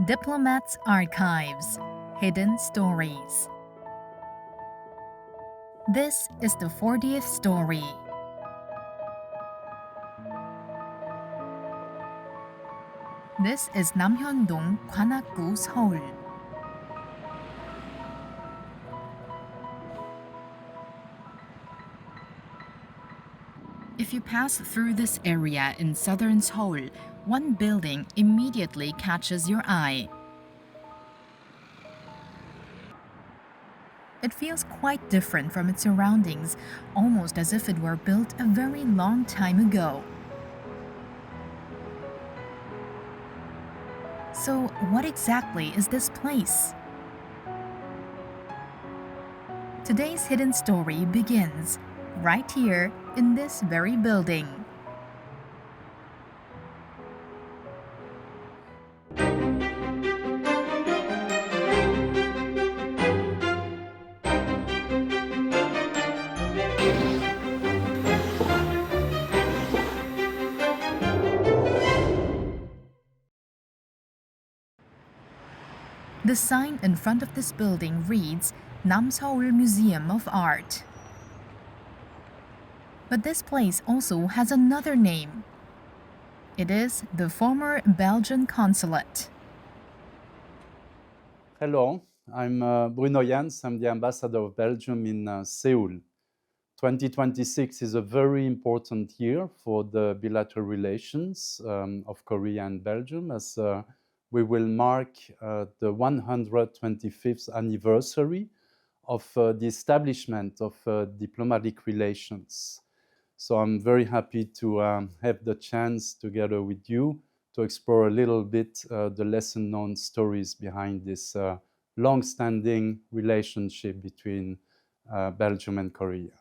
Diplomats' Archives Hidden Stories. This is the 40th story. This is Namhyondong, Kwanakgu, Seoul. If you pass through this area in southern Seoul, one building immediately catches your eye. It feels quite different from its surroundings, almost as if it were built a very long time ago. So, what exactly is this place? Today's hidden story begins right here in this very building. The sign in front of this building reads Namseoul Museum of Art. But this place also has another name. It is the former Belgian consulate. Hello, I'm Bruno Jans. I'm the ambassador of Belgium in Seoul. 2026 is a very important year for the bilateral relations of Korea and Belgium, as we will mark the 125th anniversary of the establishment of diplomatic relations. So I'm very happy to have the chance, together with you, to explore a little bit the lesser-known stories behind this long-standing relationship between Belgium and Korea.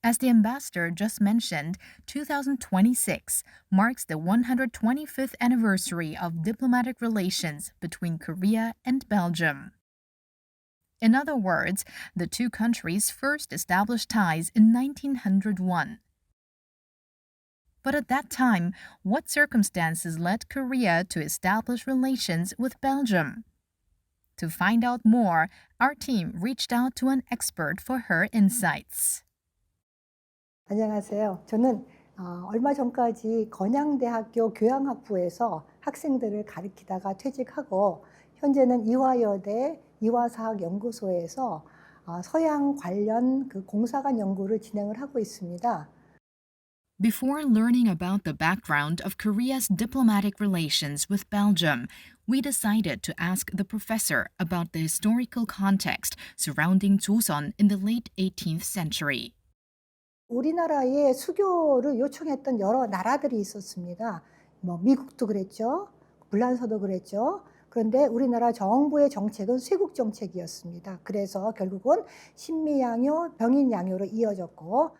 As the ambassador just mentioned, 2026 marks the 125th anniversary of diplomatic relations between Korea and Belgium. In other words, the two countries first established ties in 1901. But at that time, what circumstances led Korea to establish relations with Belgium? To find out more, our team reached out to an expert for her insights. 안녕하세요. 저는 얼마 전까지 건양대학교 교양학부에서 학생들을 가르치다가 퇴직하고 현재는 이화여대 이화사학연구소에서 서양 관련 공사관 연구를 진행을 하고 있습니다. Before learning about the background of Korea's diplomatic relations with Belgium, we decided to ask the professor about the historical context surrounding Joseon in the late 18th century. 우리나라에 수교를 요청했던 여러 나라들이 있었습니다. 미국도 그랬죠. 불란서도 그랬죠. 그런데 우리나라 정부의 정책은 쇄국 정책이었습니다. 그래서 결국은 신미양요, 병인양요로 이어졌고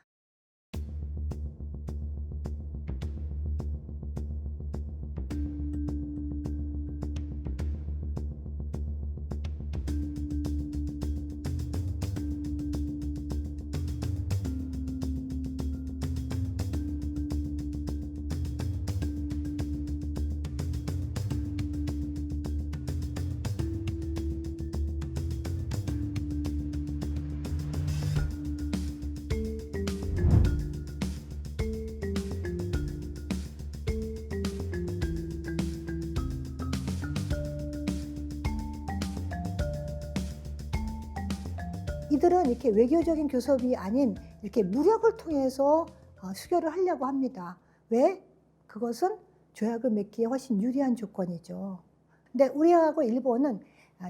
이들은 이렇게 외교적인 교섭이 아닌 이렇게 무력을 통해서 수교를 하려고 합니다. 왜? 그것은 조약을 맺기에 훨씬 유리한 조건이죠. 근데 우리하고 일본은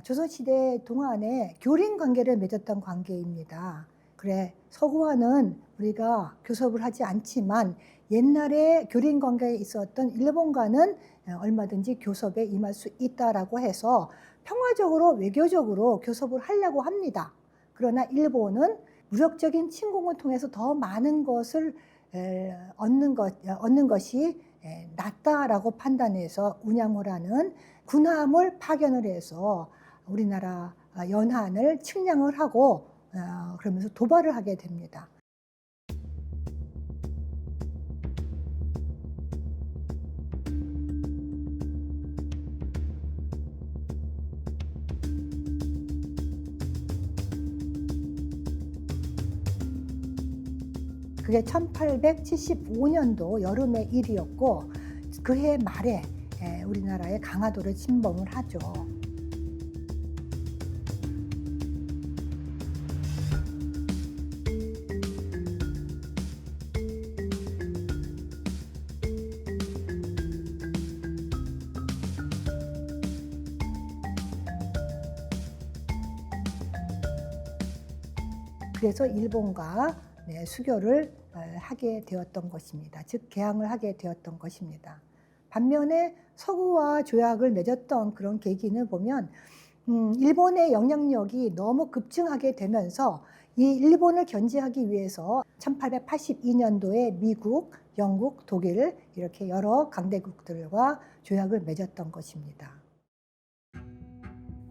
조선시대 동안에 교린 관계를 맺었던 관계입니다. 그래, 서구와는 우리가 교섭을 하지 않지만 옛날에 교린 관계에 있었던 일본과는 얼마든지 교섭에 임할 수 있다라고 해서 평화적으로 외교적으로 교섭을 하려고 합니다. 그러나 일본은 무력적인 침공을 통해서 더 많은 것을 얻는 것이 낫다라고 판단해서 운양호라는 군함을 파견을 해서 우리나라 연안을 측량을 하고 그러면서 도발을 하게 됩니다. 그게 1875년도 여름의 일이었고 그해 말에 우리나라의 강화도를 침범을 하죠. 그래서 일본과 수교를 하게 되었던 것입니다. 즉 개항을 하게 되었던 것입니다. 반면에 서구와 조약을 맺었던 그런 계기는 보면 일본의 영향력이 너무 급증하게 되면서 이 일본을 견제하기 위해서 1882년도에 미국, 영국, 독일 이렇게 여러 강대국들과 조약을 맺었던 것입니다.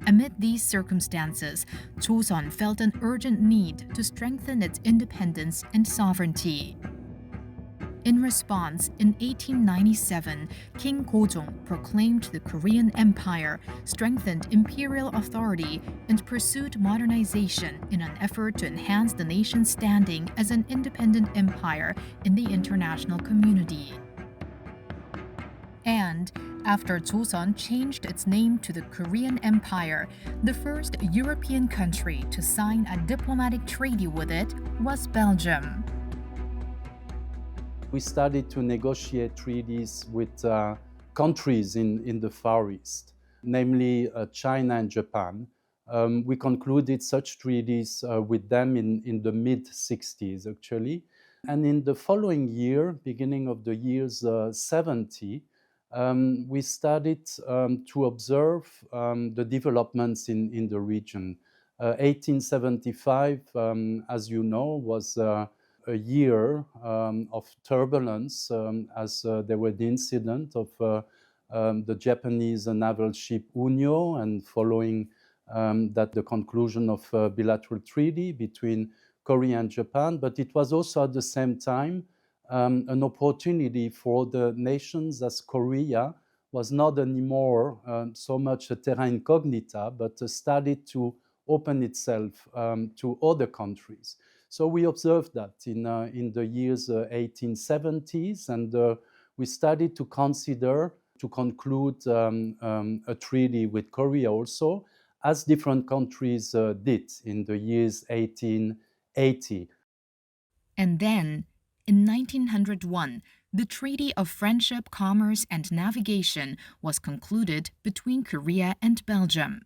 Amid these circumstances, Joseon felt an urgent need to strengthen its independence and sovereignty. In response, in 1897, King Gojong proclaimed the Korean Empire, strengthened imperial authority, and pursued modernization in an effort to enhance the nation's standing as an independent empire in the international community. And after Joseon changed its name to the Korean Empire, the first European country to sign a diplomatic treaty with it was Belgium. We started to negotiate treaties with countries in the Far East, namely China and Japan. We concluded such treaties with them in the mid-60s, actually. And in the following year, beginning of the years 70, we started to observe the developments in the region. 1875, as you know, was a year of turbulence as there were the incident of the Japanese naval ship Unyo, and following that the conclusion of a bilateral treaty between Korea and Japan. But it was also at the same time an opportunity for the nations, as Korea was not anymore so much a terra incognita, but started to open itself to other countries. So we observed that in the years 1870s, and we started to consider to conclude a treaty with Korea also, as different countries did in the years 1880. And then, in 1901, the Treaty of Friendship, Commerce, and Navigation was concluded between Korea and Belgium.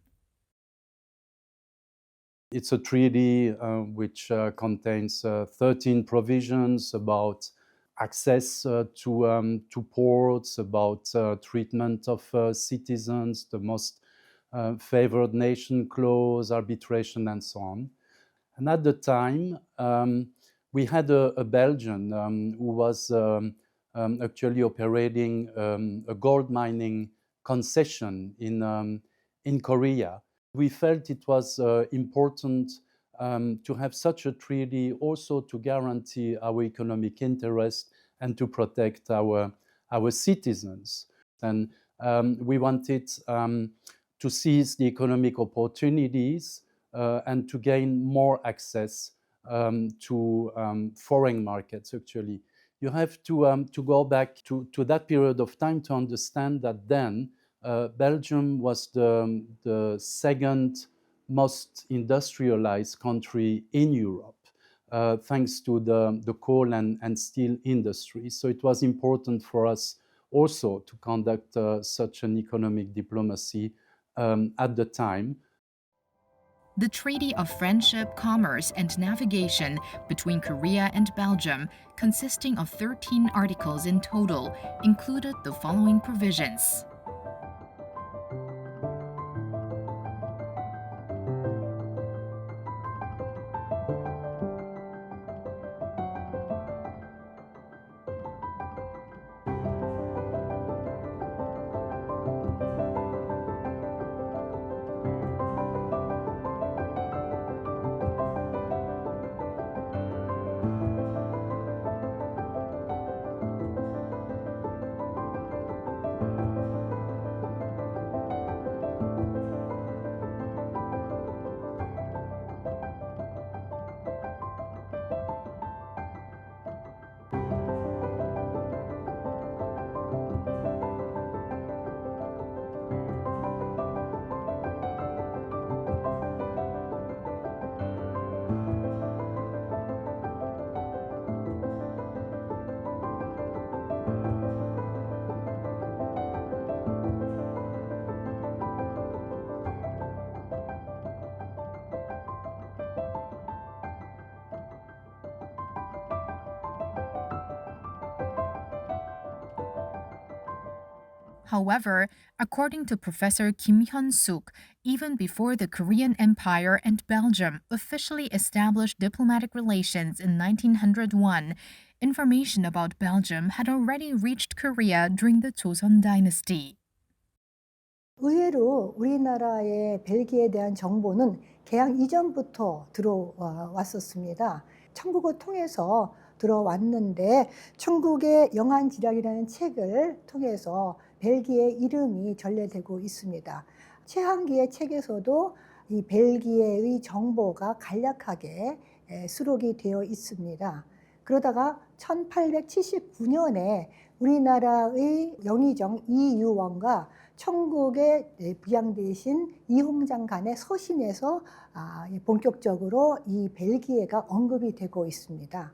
It's a treaty which contains 13 provisions about access to ports, about treatment of citizens, the most favored nation clause, arbitration, and so on. And at the time, we had a Belgian who was actually operating a gold mining concession in Korea. We felt it was important to have such a treaty also to guarantee our economic interest and to protect our citizens. And we wanted to seize the economic opportunities and to gain more access to foreign markets, actually. You have to go back to that period of time to understand that then Belgium was the second most industrialized country in Europe, thanks to the coal and steel industry. So it was important for us also to conduct such an economic diplomacy at the time. The Treaty of Friendship, Commerce, and Navigation between Korea and Belgium, consisting of 13 articles in total, included the following provisions. However, according to Professor Kim Hyun-suk, even before the Korean Empire and Belgium officially established diplomatic relations in 1901, information about Belgium had already reached Korea during the Joseon dynasty. 의외로 우리나라의 벨기에에 대한 정보는 개항 이전부터 들어왔었습니다. 천국을 통해서 들어왔는데 천국의 영한지략이라는 책을 통해서 벨기에 이름이 전래되고 있습니다. 최한기의 책에서도 이 벨기에의 정보가 간략하게 수록이 되어 있습니다. 그러다가 1879년에 우리나라의 영의정 이유원과 천국의 부양대신 이홍장 간의 서신에서 본격적으로 이 벨기에가 언급이 되고 있습니다.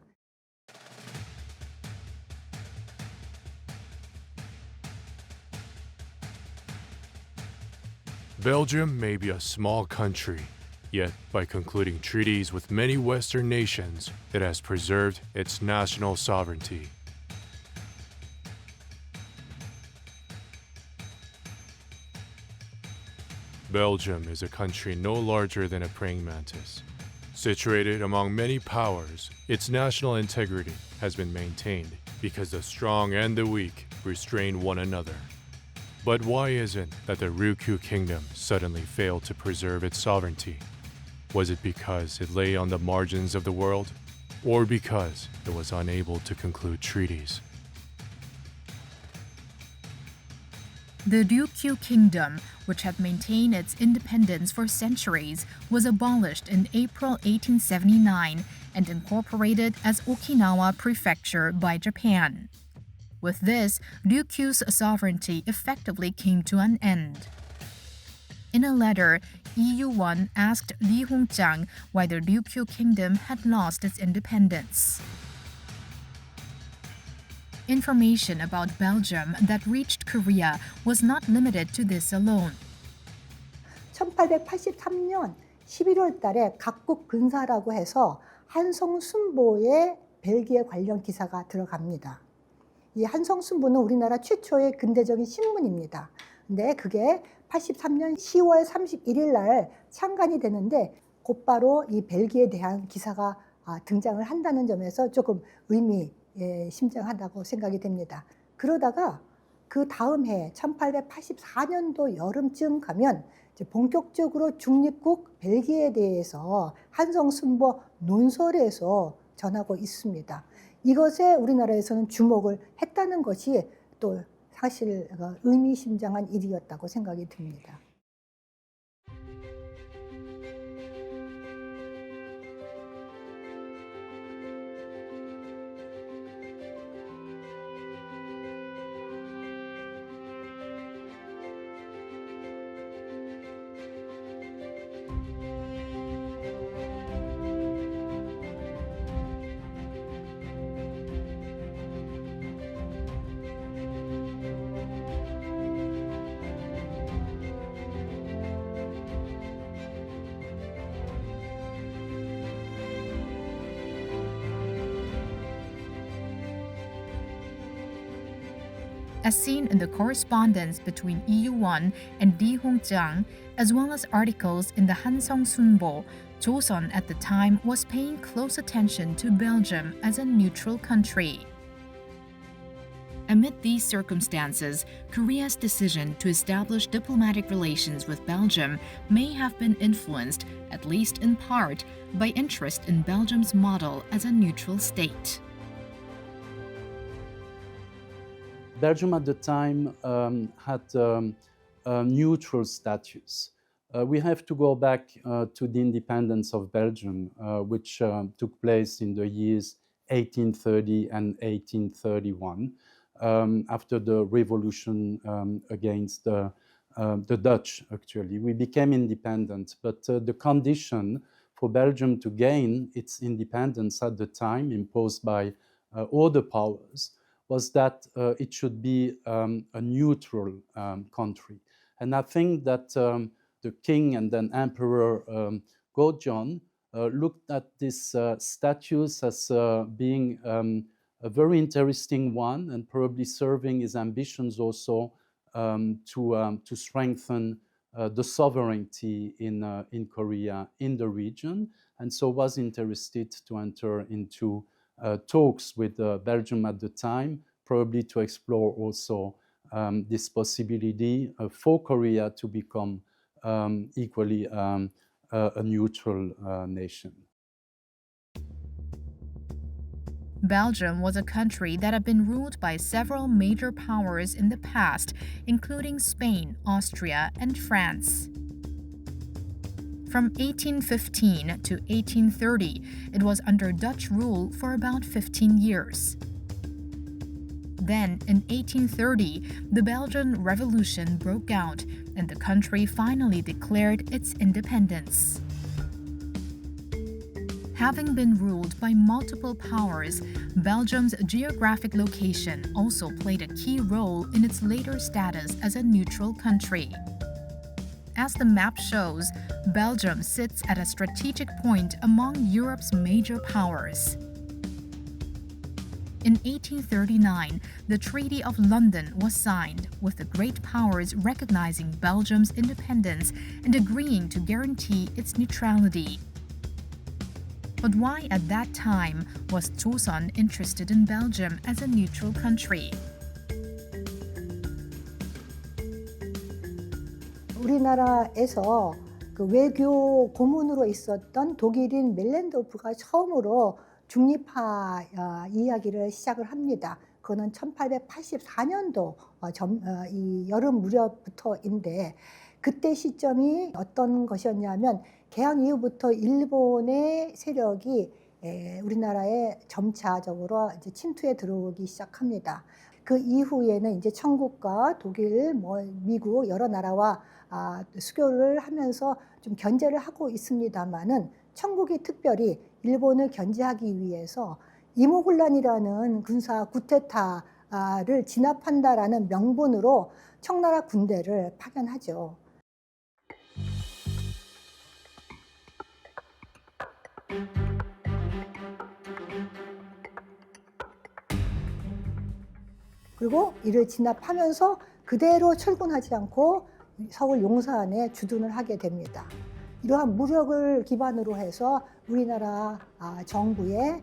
Belgium may be a small country, yet by concluding treaties with many Western nations, it has preserved its national sovereignty. Belgium is a country no larger than a praying mantis. Situated among many powers, its national integrity has been maintained because the strong and the weak restrain one another. But why is it that the Ryukyu kingdom suddenly failed to preserve its sovereignty? Was it because it lay on the margins of the world, or because it was unable to conclude treaties? The Ryukyu Kingdom, which had maintained its independence for centuries, was abolished in April 1879 and incorporated as Okinawa Prefecture by Japan. With this, Ryukyu's sovereignty effectively came to an end. In a letter, Lee Yu-won asked Lee Hong-chang why the Ryukyu Kingdom had lost its independence. Information about Belgium that reached Korea was not limited to this alone. 1883년 11월 달에 각국 근사라고 해서 한성순보에 벨기에 관련 기사가 들어갑니다. 이 한성순보는 우리나라 최초의 근대적인 신문입니다. 근데 그게 83년 10월 31일 날 창간이 되는데 곧바로 이 벨기에에 대한 기사가 등장을 한다는 점에서 조금 의미심장하다고 생각이 됩니다. 그러다가 그 다음 해 1884년도 여름쯤 가면 이제 본격적으로 중립국 벨기에에 대해서 한성순보 논설에서 전하고 있습니다. 이것에 우리나라에서는 주목을 했다는 것이 또 사실 의미심장한 일이었다고 생각이 듭니다. As seen in the correspondence between Lee Yu-won and Lee Hong-chang, as well as articles in the Hansong Sunbo, Joseon at the time was paying close attention to Belgium as a neutral country. Amid these circumstances, Korea's decision to establish diplomatic relations with Belgium may have been influenced, at least in part, by interest in Belgium's model as a neutral state. Belgium at the time had a neutral status. We have to go back to the independence of Belgium, which took place in the years 1830 and 1831, after the revolution against the Dutch, actually. We became independent, but the condition for Belgium to gain its independence at the time, imposed by all the powers, was that it should be a neutral country. And I think that the king and then Emperor Gojong looked at this status as being a very interesting one and probably serving his ambitions also to strengthen the sovereignty in Korea, in the region, and so was interested to enter into talks with Belgium at the time, probably to explore also this possibility for Korea to become equally a neutral nation. Belgium was a country that had been ruled by several major powers in the past, including Spain, Austria, and France. From 1815 to 1830, it was under Dutch rule for about 15 years. Then, in 1830, the Belgian Revolution broke out, and the country finally declared its independence. Having been ruled by multiple powers, Belgium's geographic location also played a key role in its later status as a neutral country. As the map shows, Belgium sits at a strategic point among Europe's major powers. In 1839, the Treaty of London was signed, with the great powers recognizing Belgium's independence and agreeing to guarantee its neutrality. But why at that time was Joseon interested in Belgium as a neutral country? 우리나라에서 그 외교 고문으로 있었던 독일인 멜렌도프가 처음으로 중립화 이야기를 시작을 합니다. 그거는 1884년도 이 여름 무렵부터인데 그때 시점이 어떤 것이었냐면 개항 이후부터 일본의 세력이 우리나라에 점차적으로 이제 침투해 들어오기 시작합니다. 그 이후에는 이제 청국과 독일, 미국 여러 나라와 수교를 하면서 좀 견제를 하고 있습니다만은 청국이 특별히 일본을 견제하기 위해서 이모군란이라는 군사 쿠데타를 진압한다라는 명분으로 청나라 군대를 파견하죠. 그리고 이를 진압하면서 그대로 철군하지 않고 서울 용산에 주둔을 하게 됩니다. 이러한 무력을 기반으로 해서 우리나라 정부의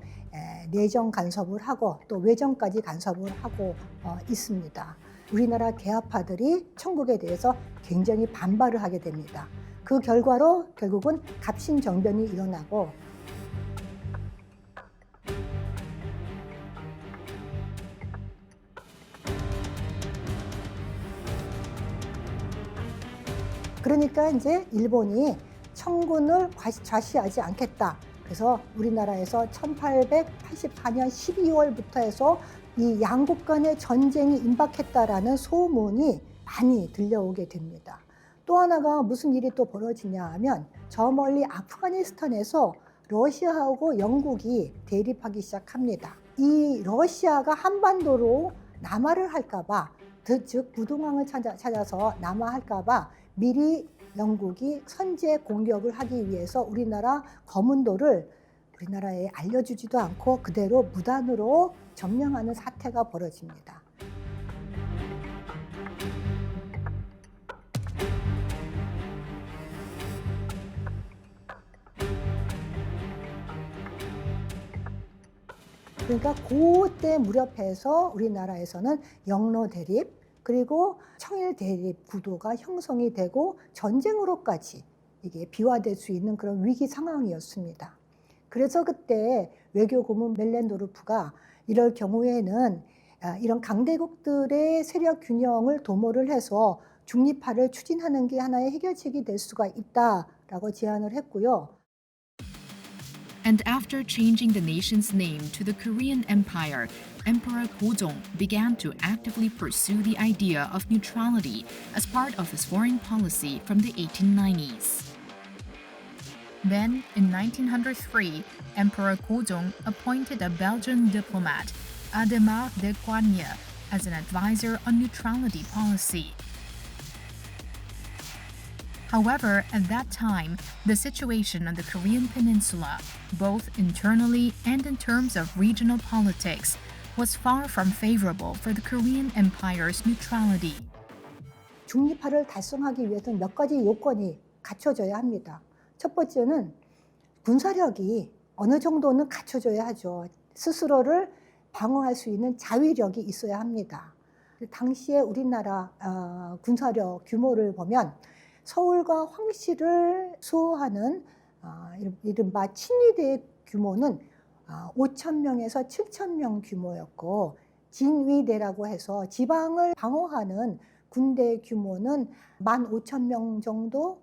내정 간섭을 하고 또 외정까지 간섭을 하고 있습니다. 우리나라 개화파들이 청국에 대해서 굉장히 반발을 하게 됩니다. 그 결과로 결국은 갑신정변이 일어나고 그러니까 이제 일본이 청군을 좌시하지 않겠다. 그래서 우리나라에서 1884년 12월부터 해서 이 양국 간의 전쟁이 임박했다라는 소문이 많이 들려오게 됩니다. 또 하나가 무슨 일이 또 벌어지냐 하면 저 멀리 아프가니스탄에서 러시아하고 영국이 대립하기 시작합니다. 이 러시아가 한반도로 남하를 할까봐, 즉 부동항을 찾아서 남하할까봐 미리 영국이 선제 공격을 하기 위해서 우리나라 거문도를 우리나라에 알려주지도 않고 그대로 무단으로 점령하는 사태가 벌어집니다. 그러니까 그때 무렵해서 우리나라에서는 영로 대립 그리고 청일 대립 구도가 형성이 되고 전쟁으로까지 이게 비화될 수 있는 그런 위기 상황이었습니다. 그래서 그때 외교 고문 멜렌도르프가 이럴 경우에는 이런 강대국들의 세력 균형을 도모를 해서 중립화를 추진하는 게 하나의 해결책이 될 수가 있다라고 제안을 했고요. And after changing the nation's name to the Korean Empire, Emperor Gojong began to actively pursue the idea of neutrality as part of his foreign policy from the 1890s. Then, in 1903, Emperor Gojong appointed a Belgian diplomat, Ademar de Coigne, as an advisor on neutrality policy. However, at that time, the situation on the Korean peninsula, both internally and in terms of regional politics, was far from favorable for the Korean Empire's neutrality. 중립화를 달성하기 위해서는 몇 가지 요건이 갖춰져야 합니다. 첫 번째는 군사력이 어느 정도는 갖춰져야 하죠. 스스로를 방어할 수 있는 자위력이 있어야 합니다. 당시에 우리나라 군사력 규모를 보면 서울과 황실을 수호하는 이른바 친위대의 규모는 5,000명에서 7,000명 규모였고, 진위대라고 해서 지방을 방어하는 군대 규모는 15,000명 정도,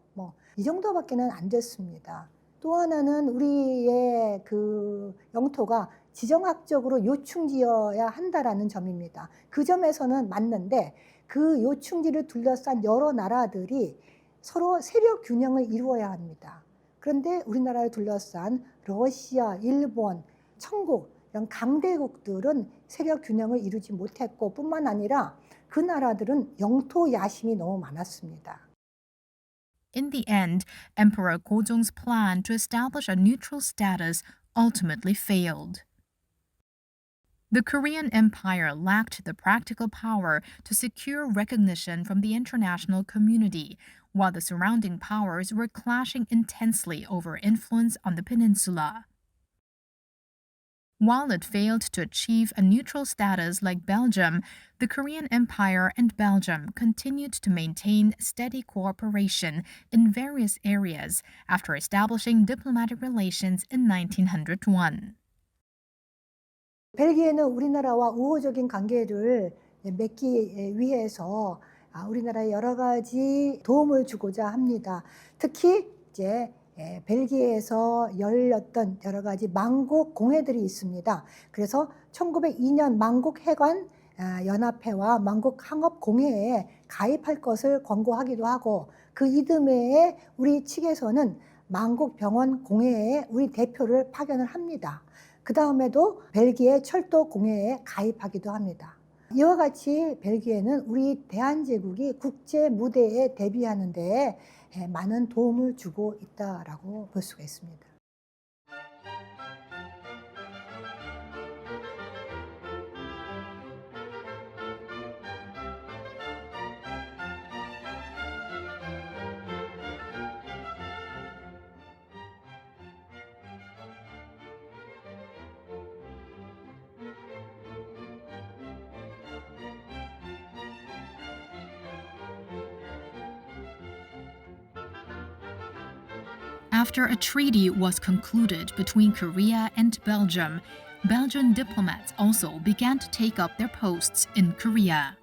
이 정도밖에는 안 됐습니다. 또 하나는 우리의 그 영토가 지정학적으로 요충지여야 한다라는 점입니다. 그 점에서는 맞는데, 그 요충지를 둘러싼 여러 나라들이 서로 세력 균형을 이루어야 합니다. 그런데 우리나라를 둘러싼 러시아, 일본, 천국 이런 강대국들은 세력 균형을 이루지 못했고, 뿐만 아니라 그 나라들은 영토 야심이 너무 많았습니다. In the end, Emperor Gojong's plan to establish a neutral status ultimately failed. The Korean Empire lacked the practical power to secure recognition from the international community, while the surrounding powers were clashing intensely over influence on the peninsula. While it failed to achieve a neutral status like Belgium, the Korean Empire and Belgium continued to maintain steady cooperation in various areas after establishing diplomatic relations in 1901. 벨기에는 우리나라와 우호적인 관계를 맺기 위해서 우리나라에 여러 가지 도움을 주고자 합니다. 특히 이제 벨기에에서 열렸던 여러 가지 만국 공회들이 있습니다. 그래서 1902년 만국 해관 연합회와 만국 항업 공회에 가입할 것을 권고하기도 하고, 그 이듬해에 우리 측에서는 만국 병원 공회에 우리 대표를 파견을 합니다. 그 다음에도 벨기에 철도 공회에 가입하기도 합니다. 이와 같이 벨기에는 우리 대한제국이 국제 무대에 데뷔하는 데 많은 도움을 주고 있다라고 볼 수가 있습니다. After a treaty was concluded between Korea and Belgium, Belgian diplomats also began to take up their posts in Korea.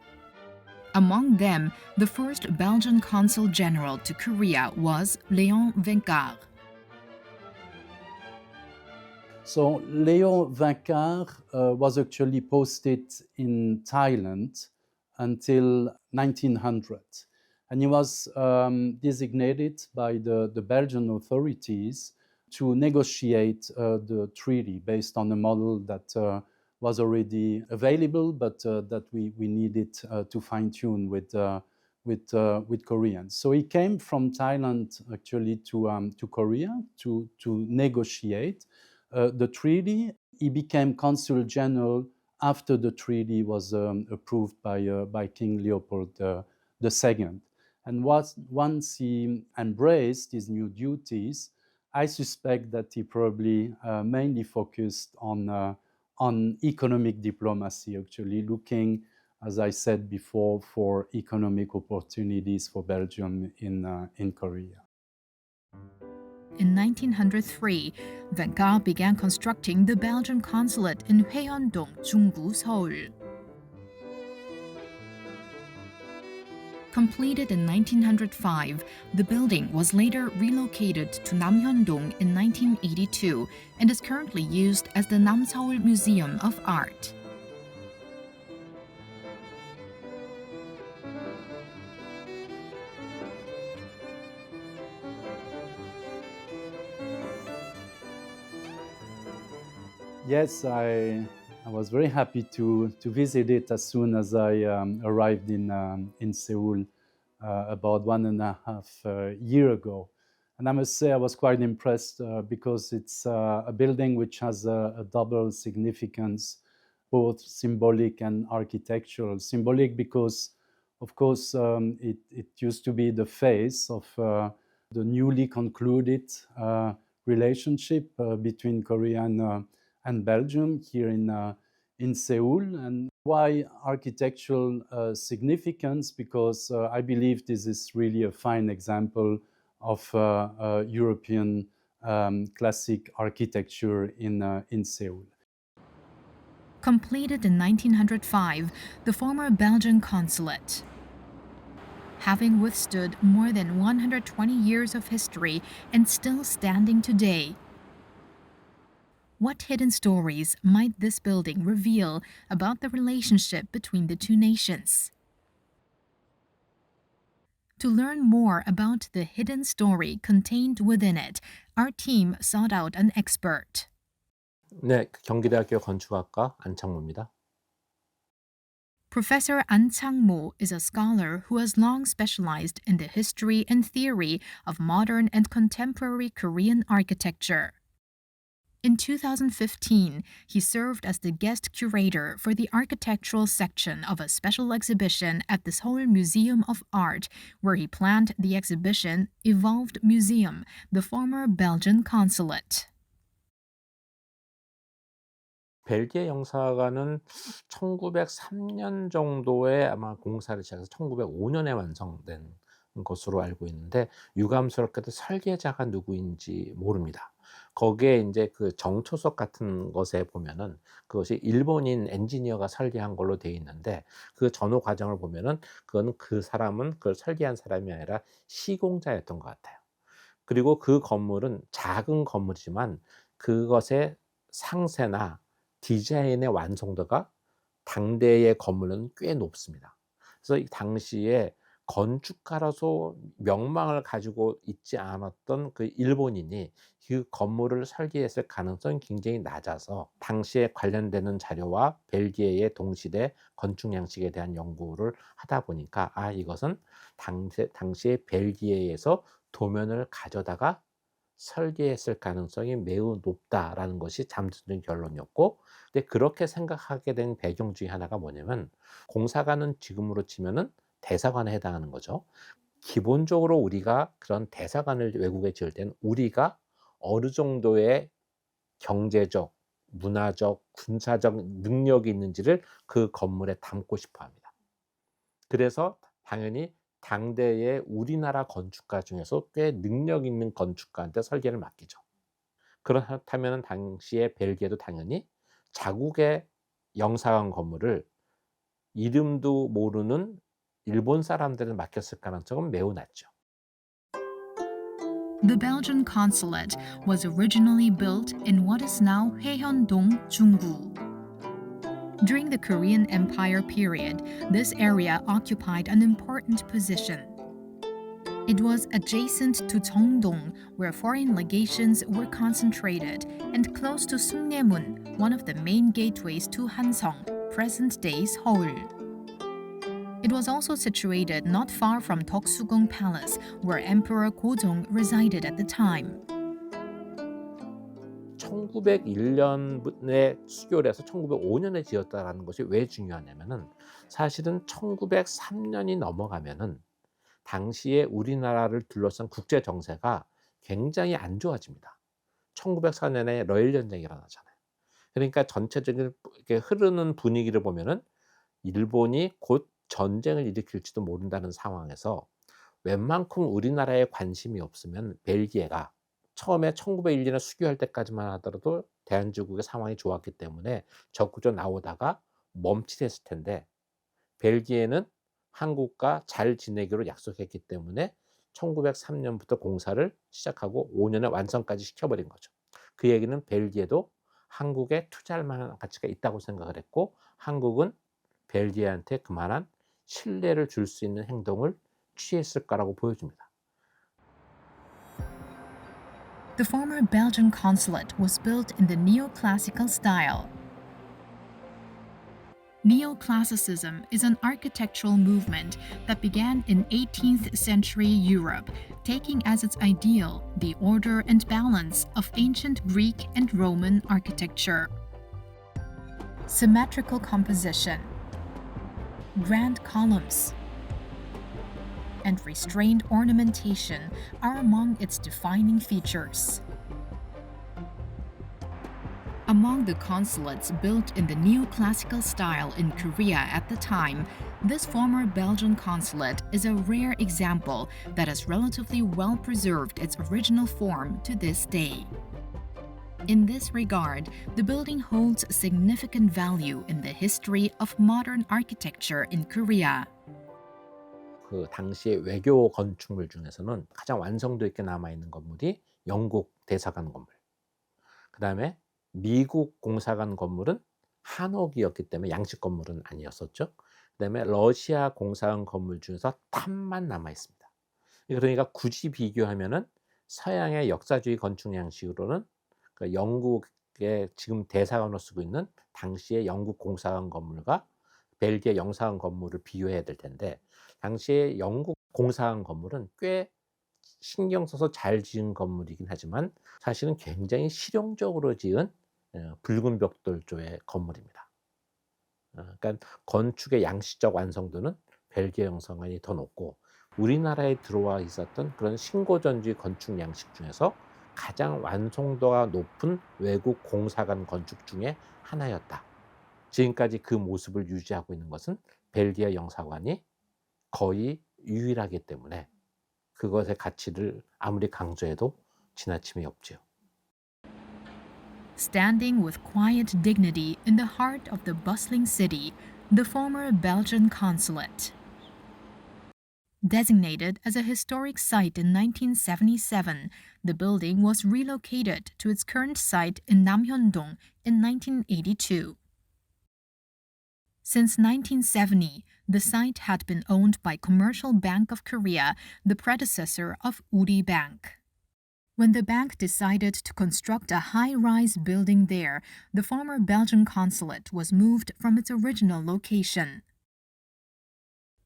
Among them, the first Belgian consul general to Korea was Léon Vincart. So Léon Vincart was actually posted in Thailand until 1900. And he was designated by the Belgian authorities to negotiate the treaty based on a model that was already available, but that we needed to fine-tune with Koreans. So he came from Thailand actually to Korea to negotiate the treaty. He became consul general after the treaty was approved by King Leopold II. And once he embraced his new duties, I suspect that he probably mainly focused on economic diplomacy, actually looking, as I said before, for economic opportunities for Belgium in Korea. In 1903, Vincart began constructing the Belgian consulate in Hwaeyeon-dong, Junggu, Seoul. Completed in 1905, the building was later relocated to Namhyeon-dong in 1982 and is currently used as the Namseoul Museum of Art. Yes, I was very happy to visit it as soon as I arrived in Seoul about 1.5 years ago. And I must say I was quite impressed because it's a building which has a double significance, both symbolic and architectural. Symbolic because Of course, it used to be the face of the newly concluded relationship between Korea and Belgium here in Seoul. And why architectural significance? Because I believe this is really a fine example of European classic architecture in Seoul. Completed in 1905, the former Belgian consulate, having withstood more than 120 years of history and still standing today. What hidden stories might this building reveal about the relationship between the two nations? To learn more about the hidden story contained within it, our team sought out an expert. 네, 경기대학교 건축학과 안창모입니다. Professor An Chang-mo is a scholar who has long specialized in the history and theory of modern and contemporary Korean architecture. In 2015, he served as the guest curator for the architectural section of a special exhibition at the Seoul Museum of Art, where he planned the exhibition Evolved Museum, the former Belgian consulate. 벨기에 영사관은 1903년 정도에 아마 공사를 시작해서 1905년에 완성된 것으로 알고 있는데 유감스럽게도 설계자가 누구인지 모릅니다. 거기에 이제 그 정초석 같은 것에 보면은 그것이 일본인 엔지니어가 설계한 걸로 되어 있는데 그 전후 과정을 보면은 그거는 그 사람은 그걸 설계한 사람이 아니라 시공자였던 것 같아요. 그리고 그 건물은 작은 건물이지만 그것의 상세나 디자인의 완성도가 당대의 건물은 꽤 높습니다. 그래서 이 당시에 건축가로서 명망을 가지고 있지 않았던 그 일본인이 그 건물을 설계했을 가능성이 굉장히 낮아서 당시에 관련되는 자료와 벨기에의 동시대 건축 양식에 대한 연구를 하다 보니까 이것은 당시에 벨기에에서 도면을 가져다가 설계했을 가능성이 매우 높다라는 것이 잠재적인 결론이었고, 근데 그렇게 생각하게 된 배경 중에 하나가 뭐냐면 공사관은 지금으로 치면은 대사관에 해당하는 거죠. 기본적으로 우리가 그런 대사관을 외국에 지을 때는 우리가 어느 정도의 경제적, 문화적, 군사적 능력이 있는지를 그 건물에 담고 싶어 합니다. 그래서 당연히 당대의 우리나라 건축가 중에서 꽤 능력 있는 건축가한테 설계를 맡기죠. 그렇다면 당시에 벨기에도 당연히 자국의 영사관 건물을 이름도 모르는 일본 사람들을 맡겼을 가능성은 매우 낮죠. The Belgian consulate was originally built in what is now Haehyun-dong, Junggu. During the Korean Empire period, this area occupied an important position. It was adjacent to Cheongdong, where foreign legations were concentrated, and close to Sungnaemun, one of the main gateways to Hansong, present-day Seoul. It was also situated not far from Toksugung Palace, where Emperor Gojong resided at the time. 1901년에 수교를 해서 1905년에 지었다는 것이 왜 중요하냐면은 사실은 1903년이 넘어가면은 당시에 우리나라를 둘러싼 국제 정세가 굉장히 안 좋아집니다. 1904년에 러일 전쟁이 일어나잖아요. 그러니까 전체적인 이렇게 흐르는 분위기를 보면은 일본이 곧 전쟁을 일으킬지도 모른다는 상황에서 웬만큼 우리나라에 관심이 없으면 벨기에가 처음에 1901년에 수교할 때까지만 하더라도 대한제국의 상황이 좋았기 때문에 적구조 나오다가 멈칫했을 텐데 벨기에는 한국과 잘 지내기로 약속했기 때문에 1903년부터 공사를 시작하고 5년에 완성까지 시켜버린 거죠. 그 얘기는 벨기에도 한국에 투자할 만한 가치가 있다고 생각을 했고 한국은 벨기에한테 그만한 신뢰를 줄 수 있는 행동을 취했을 거라고 보여줍니다. The former Belgian consulate was built in the neoclassical style. Neoclassicism is an architectural movement that began in 18th century Europe, taking as its ideal the order and balance of ancient Greek and Roman architecture. Symmetrical composition, grand columns, and restrained ornamentation are among its defining features. Among the consulates built in the neoclassical style in Korea at the time, this former Belgian consulate is a rare example that has relatively well preserved its original form to this day. In this regard, the building holds significant value in the history of modern architecture in Korea. 그 당시의 외교 건축물 중에서는 가장 완성도 있게 남아 있는 건물이 영국 대사관 건물. 그다음에 미국 공사관 건물은 한옥이었기 때문에 양식 건물은 아니었었죠. 그다음에 러시아 공사관 건물 중에서 탑만 남아 있습니다. 그러니까 굳이 비교하면은 서양의 역사주의 건축 양식으로는 그 영국의 지금 대사관으로 쓰고 있는 당시의 영국 공사관 건물과 벨기에 영사관 건물을 비교해야 될 텐데, 당시에 영국 공사관 건물은 꽤 신경 써서 잘 지은 건물이긴 하지만 사실은 굉장히 실용적으로 지은 붉은 벽돌조의 건물입니다. 그러니까 건축의 양식적 완성도는 벨기에 영사관이 더 높고, 우리나라에 들어와 있었던 그런 신고전주의 건축 양식 중에서 가장 완성도가 높은 외국 공사관 건축 중에 하나였다. 지금까지 그 모습을 유지하고 있는 것은 벨기에 영사관이 거의 유일하기 때문에 그것의 가치를 아무리 강조해도 지나침이 없지요. Standing with quiet dignity in the heart of the bustling city, the former Belgian consulate. Designated as a historic site in 1977, the building was relocated to its current site in Namhyondong in 1982. Since 1970, the site had been owned by Commercial Bank of Korea, the predecessor of Uri Bank. When the bank decided to construct a high-rise building there, the former Belgian consulate was moved from its original location.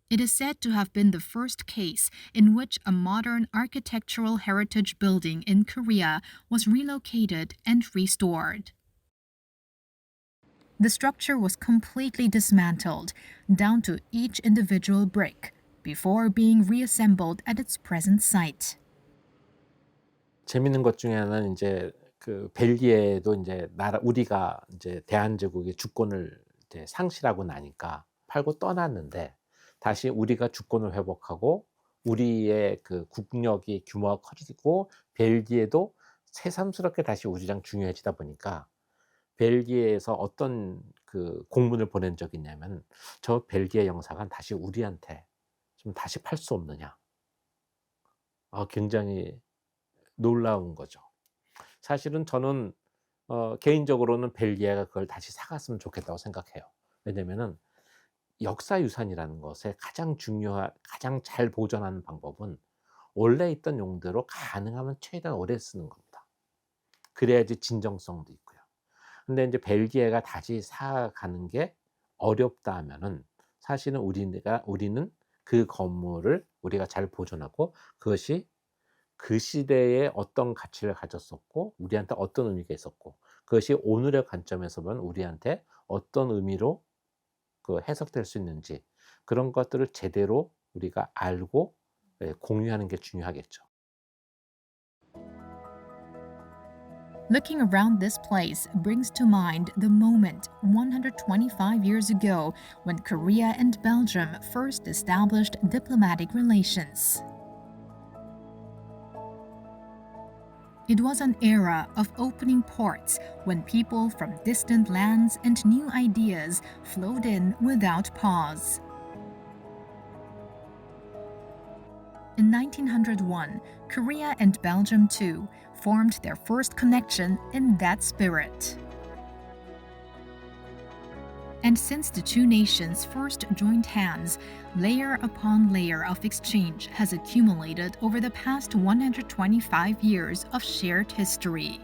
It is said to have been the first case in which a modern architectural heritage building in Korea was relocated and restored. The structure was completely dismantled, down to each individual brick, before being reassembled at its present site. 재밌는 것 중에 하나는 이제 그 벨기에도 이제 우리가 이제 대한제국의 주권을 이제 상실하고 나니까 팔고 떠났는데, 다시 우리가 주권을 회복하고 우리의 그 국력이 규모가 커지고 벨기에도 새삼스럽게 다시 우리랑 중요해지다 보니까 벨기에에서 어떤 그 공문을 보낸 적이 있냐면, 저 벨기에 영사관 다시 우리한테 좀 다시 팔 수 없느냐. 굉장히 놀라운 거죠. 사실은 저는 개인적으로는 벨기에가 그걸 다시 사갔으면 좋겠다고 생각해요. 왜냐면은 역사유산이라는 것에 가장 잘 보존하는 방법은 원래 있던 용대로 가능하면 최대한 오래 쓰는 겁니다. 그래야지 진정성도 있고요. 근데 이제 벨기에가 다시 사가는 게 어렵다 하면은 사실은 우리는 그 건물을 우리가 잘 보존하고 그것이 그 시대에 어떤 가치를 가졌었고 우리한테 어떤 의미가 있었고 그것이 오늘의 관점에서 보면 우리한테 어떤 의미로 그 해석될 수 있는지, 그런 것들을 제대로 우리가 알고 공유하는 게 중요하겠죠. Looking around this place brings to mind the moment 125 years ago when Korea and Belgium first established diplomatic relations. It was an era of opening ports when people from distant lands and new ideas flowed in without pause. In 1901, Korea and Belgium too formed their first connection in that spirit. And since the two nations first joined hands, layer upon layer of exchange has accumulated over the past 125 years of shared history.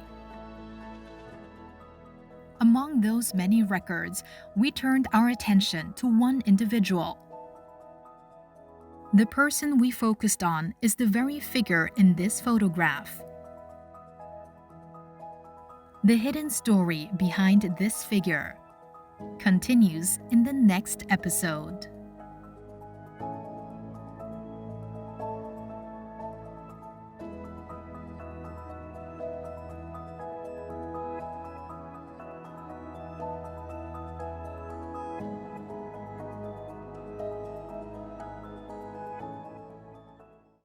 Among those many records, we turned our attention to one individual. The person we focused on is the very figure in this photograph. The hidden story behind this figure continues in the next episode.